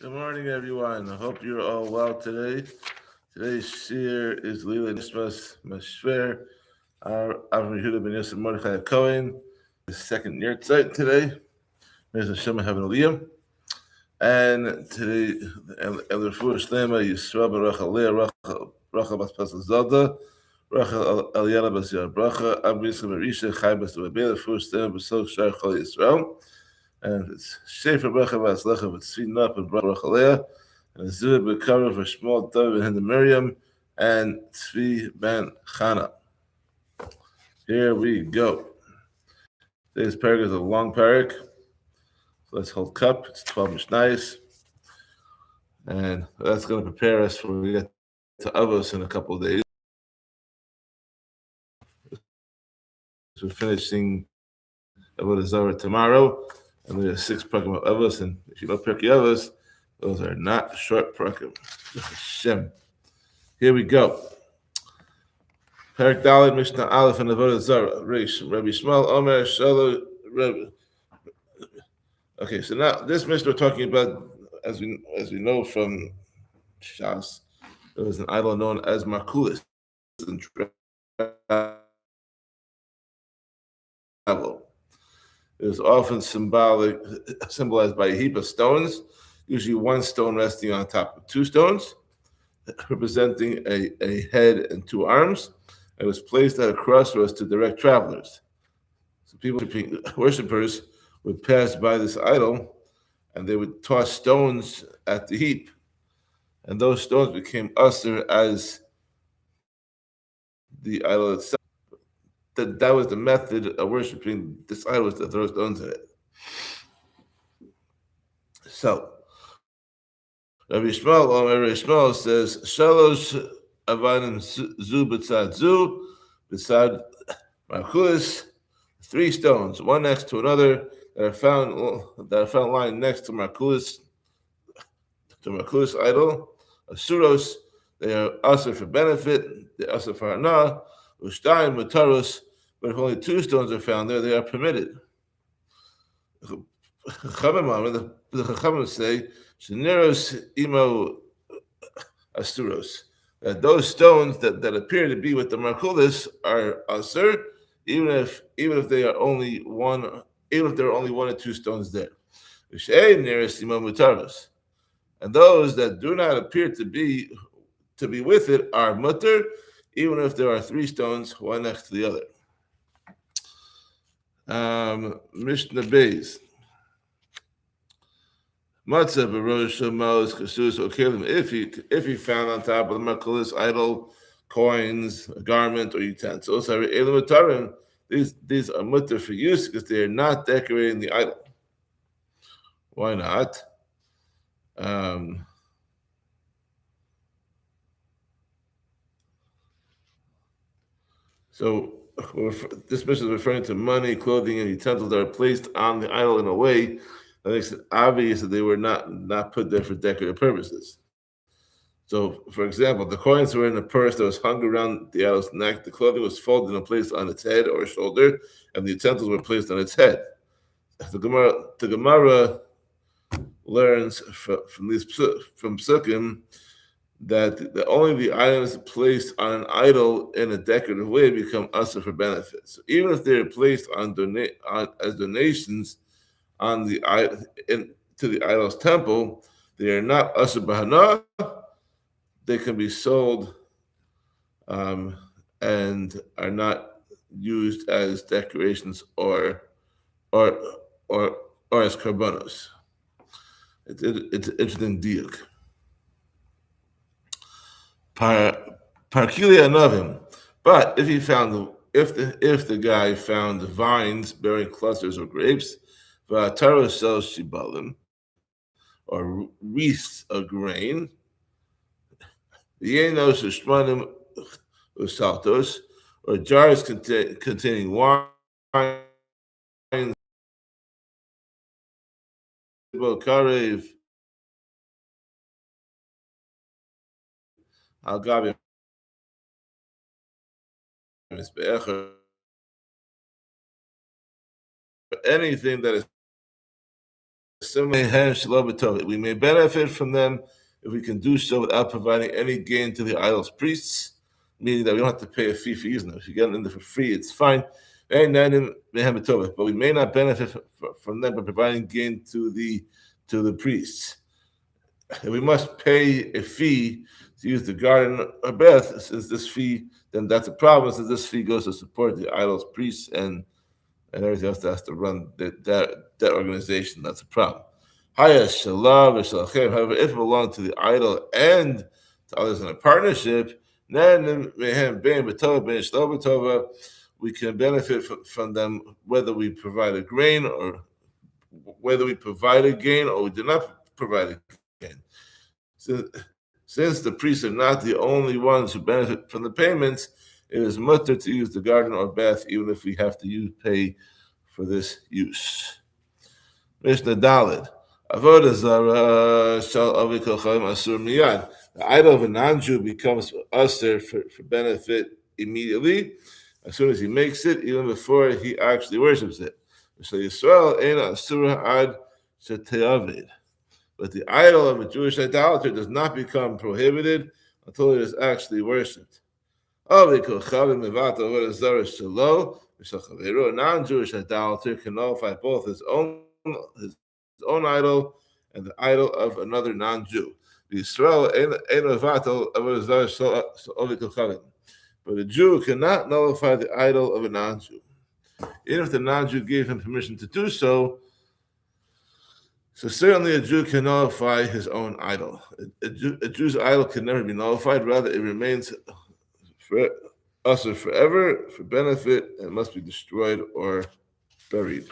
Good morning, everyone. I hope you're all well today. Today's shir is Lila Nishmas Mashver, Avram Yehuda Ben Yosef Mordechai Cohen, the second Yahrzeit today. There's a Shem Heaven Aliyah. And today, El Refuah Shlema Yisrael Baruch Aliyah Bracha Bas Pasal Zalda Bracha Aliyah Bas Yar Bracha Ab Yisrael Marisha Chai Bas Rebbe Refuah Shlema B'Sol Shar Chol Yisrael. And it's Shefer Bracha Bas Lecha V'Tzvin Up and Bracha Aliyah. And Zura B'Kara for Shmuel David and Miriam and Tzvi Ben Chana. Here we go. Today's Perek is a long Perek. So let's hold cup. It's 12 Mishnayos. And that's going to prepare us for when we get to Avos in a couple of days. So we're finishing Avodah Zarah tomorrow. And we have 6 Perakim of Avos. And if you know Perek Avos, those are not short Perakim. Shem. Here we go. Perek Daled Mishnah Aleph and Avodah Zarah. Reish Rabbi Shmuel Omer Shalo Rabbi. Okay, so now this Mishnah we're talking about, as we know from Shas, there was an idol known as Markulis in travel. It was often symbolized by a heap of stones, usually one stone resting on top of 2 stones, representing a head and 2 arms. It was placed at a crossroads to direct travelers. So worshippers would pass by this idol, and they would toss stones at the heap, and those stones became usher as the idol itself. That was the method of worshiping this idol, was to throw stones at it. So Rabbi Shmuel says, Shalosh avanim zu b'tzad zu, b'tzad Markulis, 3 stones, one next to another, that are found lying next to Markulis idol, Asuros. They are also for benefit, they are also for hana, Ushtayim mutaros. But if only 2 stones are found there, they are permitted. The Chachamim say, Shneros imo Asuros, that those stones that appear to be with the Markulis are asur, even if they are only one, even if there are only 1 or 2 stones there. And those that do not appear to be with it are mutter, even if there are 3 stones, one next to the other. Mishnah Beis. Matzah b'rosh shamos kasus okelim. If he found on top of the Markulis idol coins, a garment, or utensils, these are mutter for use because they are not decorating the idol. Why not? So this mission is referring to money, clothing, and utensils that are placed on the idol in a way that makes it obvious that they were not put there for decorative purposes. So, for example, the coins were in a purse that was hung around the idol's neck. The clothing was folded and placed on its head or shoulder, and the utensils were placed on its head. The Gemara learns from Psukim that only the items placed on an idol in a decorative way become usher for benefit. So even if they are placed as donations on the to the idol's temple, they are not usher b'hana. They can be sold and are not used as decorations or as karbanos. It's an interesting diuk. Parkilia Novim. But if the guy found vines bearing clusters of grapes, Vataro sells shibalim, or wreaths of grain, Yenos ushmanim usaltos, or jars containing wine, karev, al-gabi, anything that is We may benefit from them if we can do so without providing any gain to the idol's priests, meaning that we don't have to pay a fee for using them. If you get them in there for free, it's fine. But we may not benefit from them by providing gain to the priests. And we must pay a fee to use the garden or bath. Since this fee, then that's a problem. Since this fee goes to support the idol's priests and everything else that has to run that organization, that's a problem. However, if it belongs to the idol and to others in a partnership, then we can benefit from them whether we provide a grain or whether we provide a gain or we do not provide a gain. Since the priests are not the only ones who benefit from the payments, it is mutter to use the garden or bath even if we have to pay for this use. Mishnah Daled. Avodah Zarah shall avikol chaim asur miyad. The idol of a non-Jew becomes usher for benefit immediately, as soon as he makes it, even before he actually worships it. So Yisrael ein asura ad shete'avid. But the idol of a Jewish idolater does not become prohibited until it is actually worshipped. A non-Jewish idolater can nullify both his own idol and the idol of another non-Jew. But a Jew cannot nullify the idol of a non-Jew. Even if the non-Jew gave him permission to do so, certainly a Jew can nullify his own idol. A Jew's idol can never be nullified. Rather, it remains forever for benefit and must be destroyed or buried.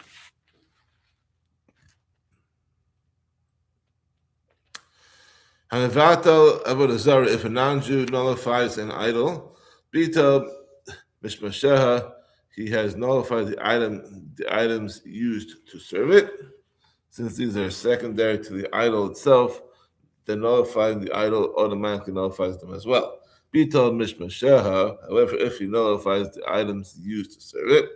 Hanavatal Avodah Zarah, if a non-Jew nullifies an idol, Bita Mishmasheha, he has nullified the items used to serve it. Since these are secondary to the idol itself, then nullifying the idol automatically nullifies them as well. Bita Mishmasheha, however, if he nullifies the items used to serve it,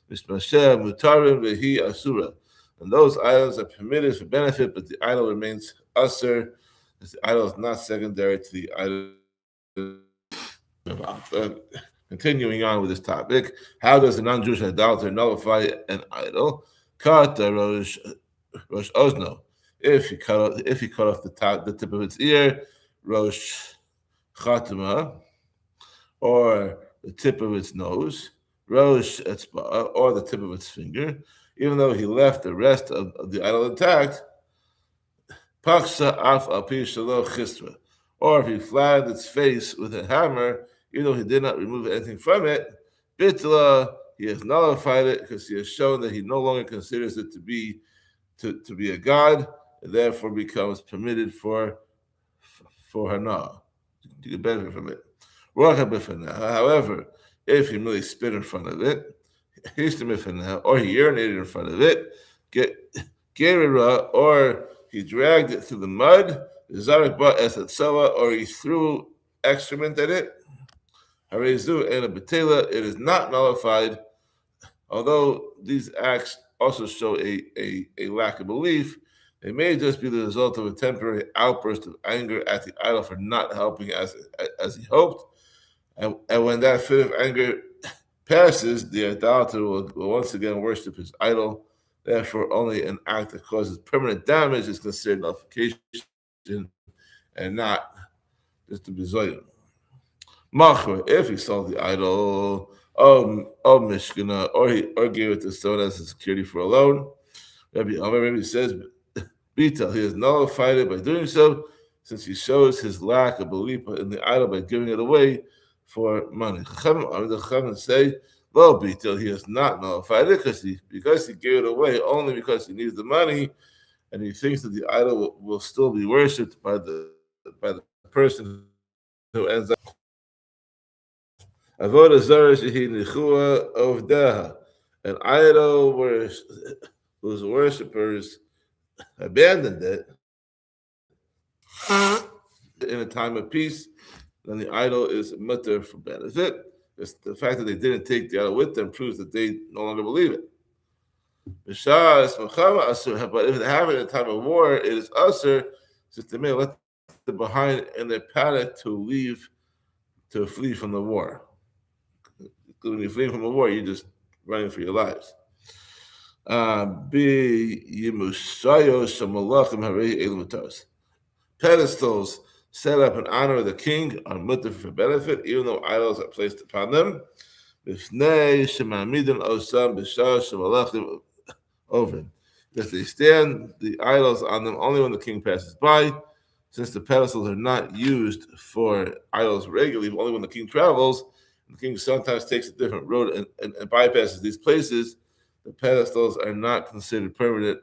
Mishmasheha Mutarim Vehi Asura, and those items are permitted for benefit, but the idol remains asur. The idol is not secondary to the idol. Continuing on with this topic, how does a non-Jewish idolater nullify an idol? Kata Rosh Ozno. If he cut off the tip of its ear, Rosh Chatama, or the tip of its nose, Rosh Etzba, or the tip of its finger, even though he left the rest of the idol intact, Paksa af api shalo chisra, or if he flattened its face with a hammer, even though he did not remove anything from it, bitla, he has nullified it because he has shown that he no longer considers it to be a god, and therefore becomes permitted for hana. You can benefit from it. However, if he merely spit in front of it, or he urinated in front of it, or he dragged it through the mud, or he threw excrement at it, it is not nullified, although these acts also show a lack of belief. They may just be the result of a temporary outburst of anger at the idol for not helping as he hoped. And when that fit of anger passes, the idolater will once again worship his idol. Therefore, only an act that causes permanent damage is considered nullification and not just to be zoyim. Machor, if he sold the idol, Mishkana, or gave it to someone as a security for a loan, Rabbi says, Bita, he has nullified it by doing so, since he shows his lack of belief in the idol by giving it away for money. The Chachamim say, Lo Bita, he has not nullified it because he gave it away only because he needs the money, and he thinks that the idol will still be worshipped by the person who ends up. Avodah Zarah shehi nichua Avodah, an idol whose worshippers abandoned it in a time of peace, then the idol is mutter for benefit. The fact that they didn't take the idol with them proves that they no longer believe it. But if it happened in time of war, it is usher since they may left behind in their panic to flee from the war. Because when you're fleeing from the war, you're just running for your lives. Pedestals set up in honor of the king are mutter for benefit, even though idols are placed upon them. Over. Because they stand the idols on them only when the king passes by. Since the pedestals are not used for idols regularly, only when the king travels, the king sometimes takes a different road and bypasses these places. The pedestals are not considered permanent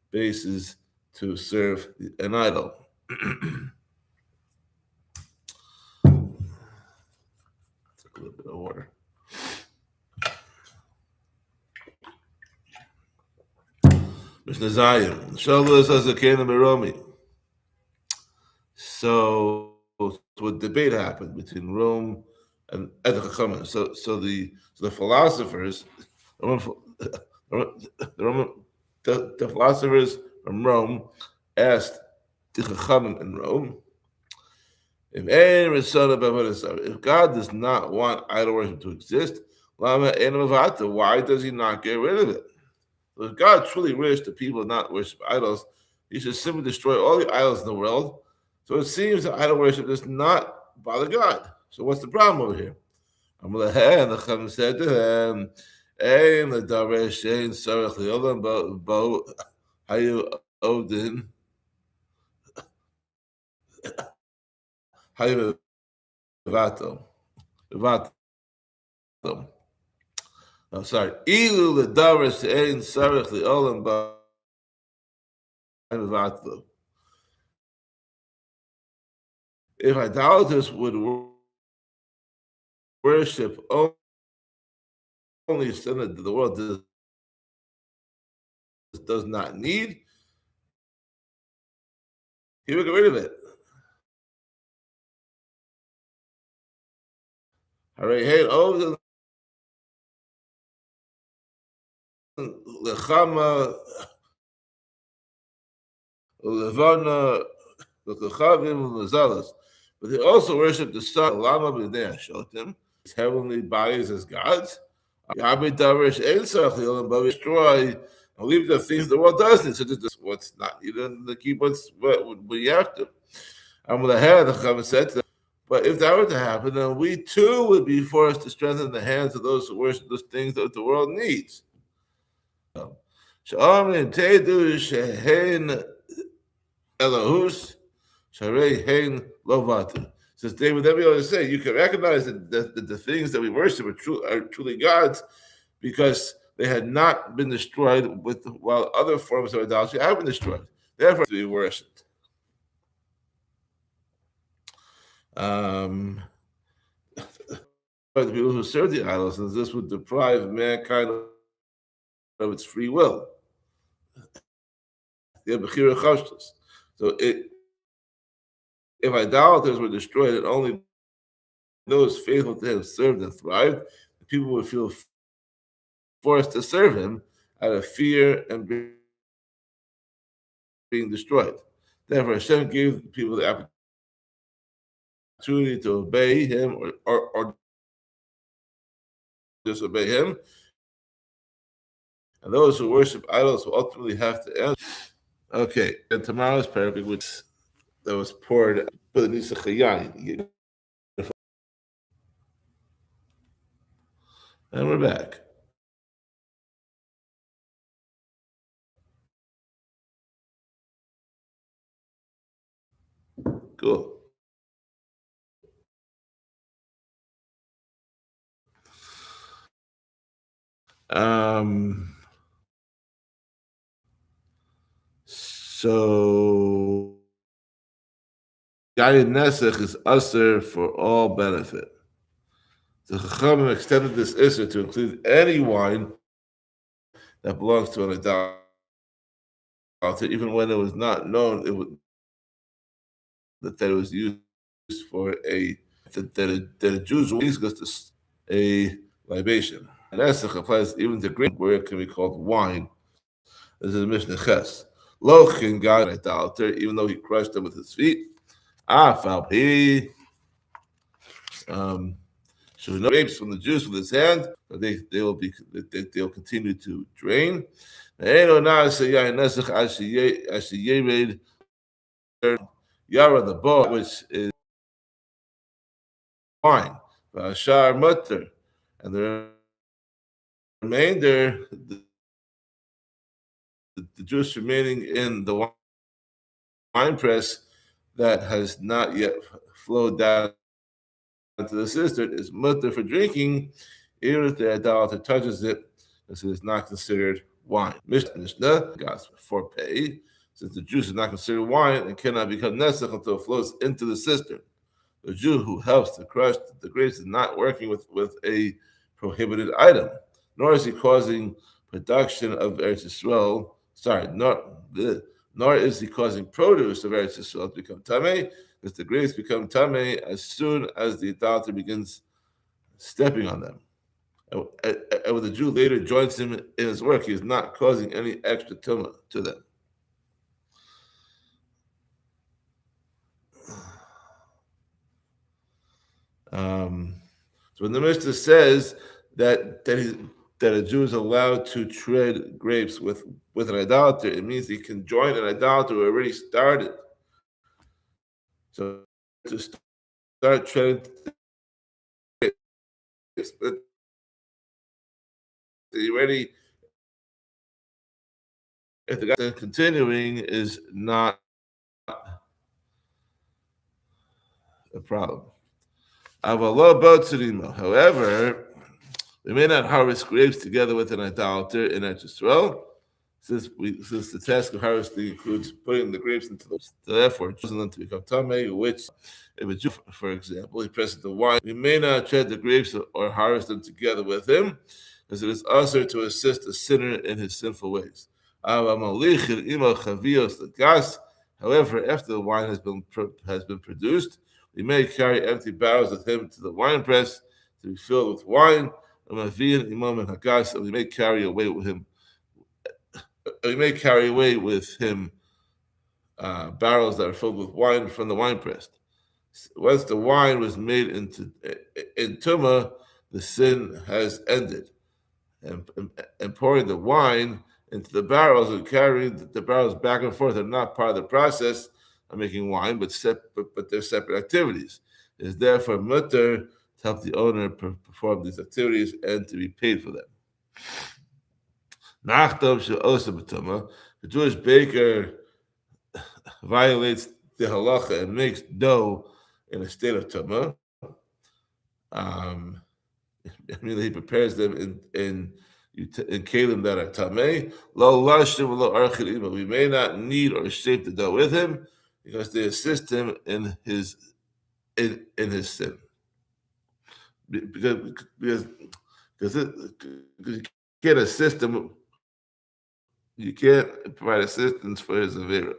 bases to serve an idol. Take a little bit of water. Mishnah Zayim. Shalos Hazakenim Meromi. So a debate happened between Rome and the Chachamim. So the philosophers, the philosophers from Rome asked the Chachamim in Rome, if God does not want idol worship to exist, why does He not get rid of it? So if God truly wished the people not worship idols, He should simply destroy all the idols in the world. So it seems that idol worship does not bother God. So what's the problem over here? And the Chachamim said to him, "Ein l'davar shein sarach li'olam bo hayu odin hayu vato vato." I'm sorry. Ilu l'davar shein sarach li'olam bo hayu vato. If idolaters would worship only sin that the world does not need, He would get rid of it. Lechama, Levana, Lechavim, Lazalas. But they also worship the sun, Lama B'nei Hashotim, his heavenly bodies as gods. Yabit Davrish Ein Sarach but destroy and leave the things the world doesn't. So this is what's not. You don't keep what you have to. And with the head, the Chachamim said to them, but if that were to happen, then we too would be forced to strengthen the hands of those who worship those things that the world needs. Elohus, Sharei Hein Lovatu. Since they would then be able to say, you can recognize that the things that we worship are truly God's because they had not been destroyed while other forms of idolatry have been destroyed. Therefore, to be worshipped. The people who serve the idols, and this would deprive mankind of its free will. So if idolaters were destroyed and only those faithful to Him served and thrived, the people would feel forced to serve Him out of fear and being destroyed. Therefore, Hashem gave people the opportunity to obey Him or disobey Him. And those who worship idols will ultimately have to end. Okay, and tomorrow's Perek, which that was poured, but it needs a chayayin. And we're back. Cool. So Yayin Nesach is usher for all benefit. The Chachamim extended this issur to include any wine that belongs to an idolater, even when it was not known that it was used for a Jews use a libation. Nesach applies even to grain, where it can be called wine. This is Mishnah Ches. Lochin God idolater, even though he crushed them with his feet. Falpi. So no grapes from the juice with his hand, but they'll continue to drain. Yara the bow, which is wine, Shar mutter, and the remainder, the juice remaining in the wine press that has not yet flowed down to the cistern is mutter for drinking, even if the idolater touches it, because it is not considered wine. Mishnah, for pay, since the juice is not considered wine and cannot become nesach until it flows into the cistern. The Jew who helps to crush the grapes is not working with a prohibited item, nor is he causing production of Eretz Yisrael. Nor is he causing produce of Eretz Yisrael to become tamei, because the grapes become tamei as soon as the idolater begins stepping on them. And when the Jew later joins him in his work, he is not causing any extra tumah to them. So when the Mishnah says that a Jew is allowed to trade grapes with an idolater, it means he can join an idolater who already started. So to start trading grapes, but already, if the guy continuing is not a problem. However, we may not harvest grapes together with an idolater in Eretz Yisrael, since the task of harvesting includes putting the grapes into the therefore choosing them to become tamei, which if a Jew, for example, he presses the wine, we may not tread the grapes or harvest them together with him, as it is also to assist a sinner in his sinful ways. However, after the wine has been produced, we may carry empty barrels with him to the wine press to be filled with wine, and we may carry away with him. Barrels that are filled with wine from the wine press. Once the wine was made in tumah, the sin has ended. And pouring the wine into the barrels and carrying the barrels back and forth are not part of the process of making wine, but they're separate activities. It is therefore mutter to help the owner perform these activities and to be paid for them. The Jewish baker violates the halacha and makes dough in a state of tumah. He prepares them in kelim that are tamei. We may not knead or shape the dough with him because they assist him in his sin. Because you can't assist him. You can't provide assistance for his avera.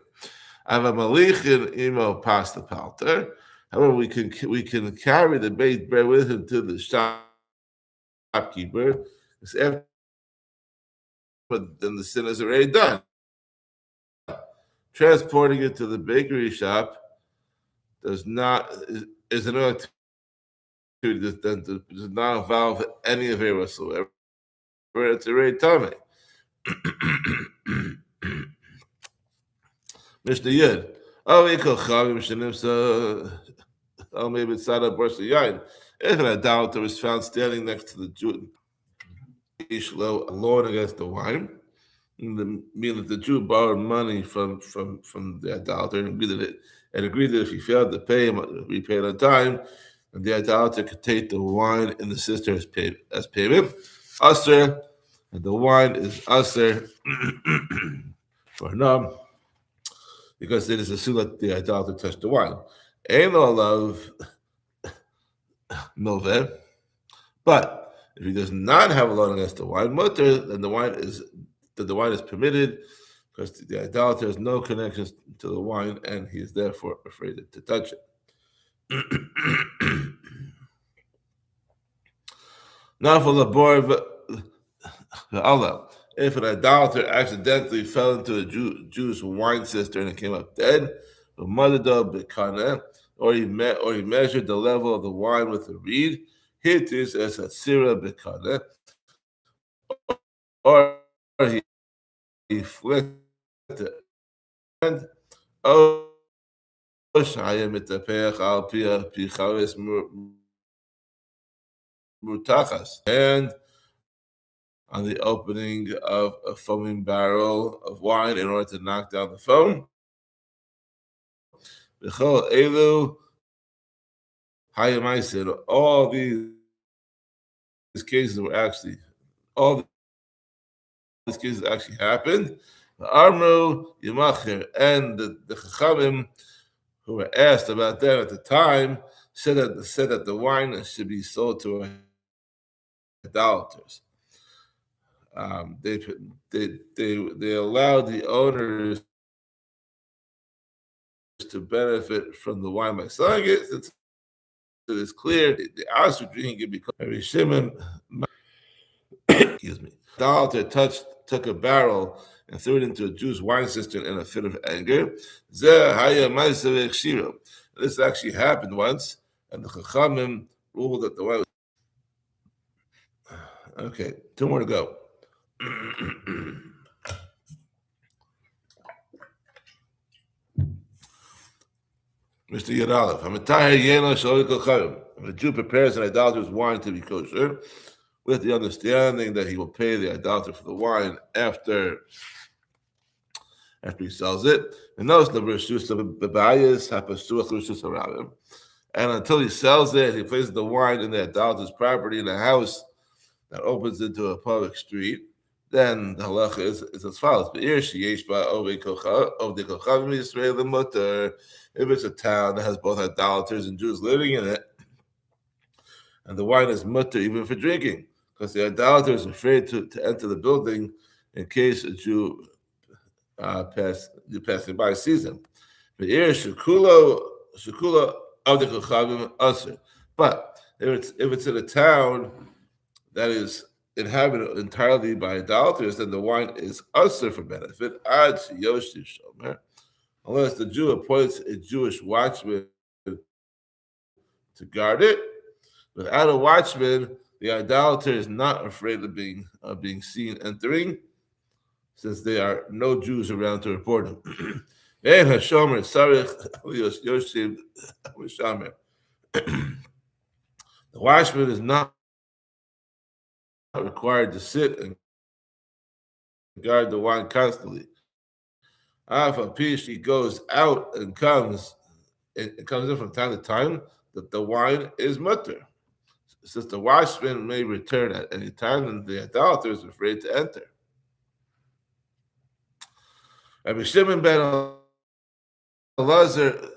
I have a malichin imo pasta palter. However, we can carry the baked bread with him to the shopkeeper. But then the sin is already done. Transporting it to the bakery shop is another activity that does not involve any avera whatsoever. It's already tamei. Mishnah Yud. Maybe it's not a burst of yain. If an idolater was found standing next to the Jew, alone against the wine, meaning that the Jew borrowed money from the idolater and agreed that if he failed to pay him, repay it on time, and the idolater could take the wine in the cistern as payment. Aser, and the wine is aser for nam, because it is assumed that the idolater touched the wine. Ain't no love, milveh. But if he does not have a loan against the wine mutter, then the wine is permitted, because the idolater has no connections to the wine, and he is therefore afraid to touch it. Now for the Allah. If an idolater accidentally fell into a Jew's wine cistern and came up dead, or he measured the level of the wine with a reed, hit is as a sira bekana, or he flicked the end. Oh, shayim mitapech al pia picharis mutachas, and on the opening of a foaming barrel of wine in order to knock down the foam. B'chol elu hayamaisid. All these cases were actually, all these cases actually happened. The Amru Yimachir and the Chachamim who were asked about that at the time said that the wine should be sold to idolaters. They allowed the owners to benefit from the wine by selling it. Since it is clear the Asher drinking it because Rabbi Shimon, excuse me, idolater took a barrel and threw it into a Jew's wine cistern in a fit of anger. This actually happened once, and the Chachamim ruled that the wine was... Okay, 2 more to go. Mr. Yadalef, when a Jew prepares an idolater's wine to be kosher, with the understanding that he will pay the idolater for the wine after he sells it, and until he sells it, he places the wine in the idolater's property in a house that opens into a public street. Then the halacha is as follows: if it's a town that has both idolaters and Jews living in it, and the wine is mutter even for drinking, because the idolater is afraid to enter the building in case a Jew passing by sees him. But if it's in a town that is inhabited entirely by idolaters, then the wine is usher for benefit, unless the Jew appoints a Jewish watchman to guard it. Without a watchman, the idolater is not afraid of being seen entering, since there are no Jews around to report him. The watchman is not required to sit and guard the wine constantly. He goes out and comes in from time to time, that the wine is mutter. Since the watchman may return at any time, and the idolater is afraid to enter. Rabbi Shimon ben Elazar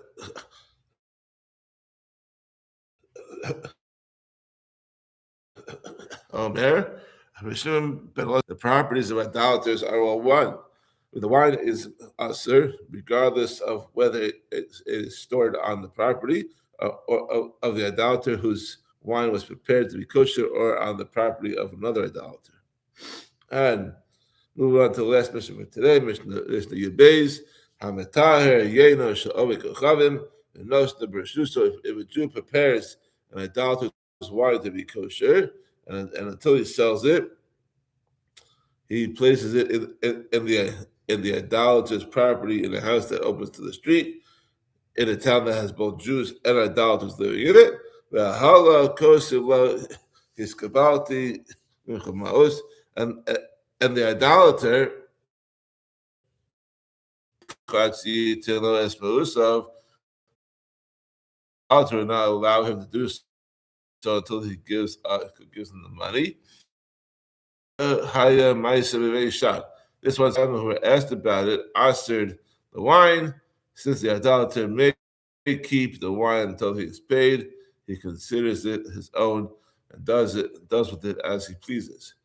Omer, the properties of idolaters are all one. The wine is asur, regardless of whether it is stored on the property or of the idolater whose wine was prepared to be kosher, or on the property of another idolater. And move on to the last mission for today, Mishnah Yudbeis, Hametaher Yeno Sha'ovik Ochavim, and Noshna Bershuso. If a Jew prepares an idolater's wine to be kosher, and until he sells it, he places it in the idolater's property in a house that opens to the street, in a town that has both Jews and idolaters living in it. And the idolater will not allow him to do so until he gives him the money. This one time who were asked about it answered the wine, since the idolater may keep the wine until he is paid, he considers it his own and does with it as he pleases.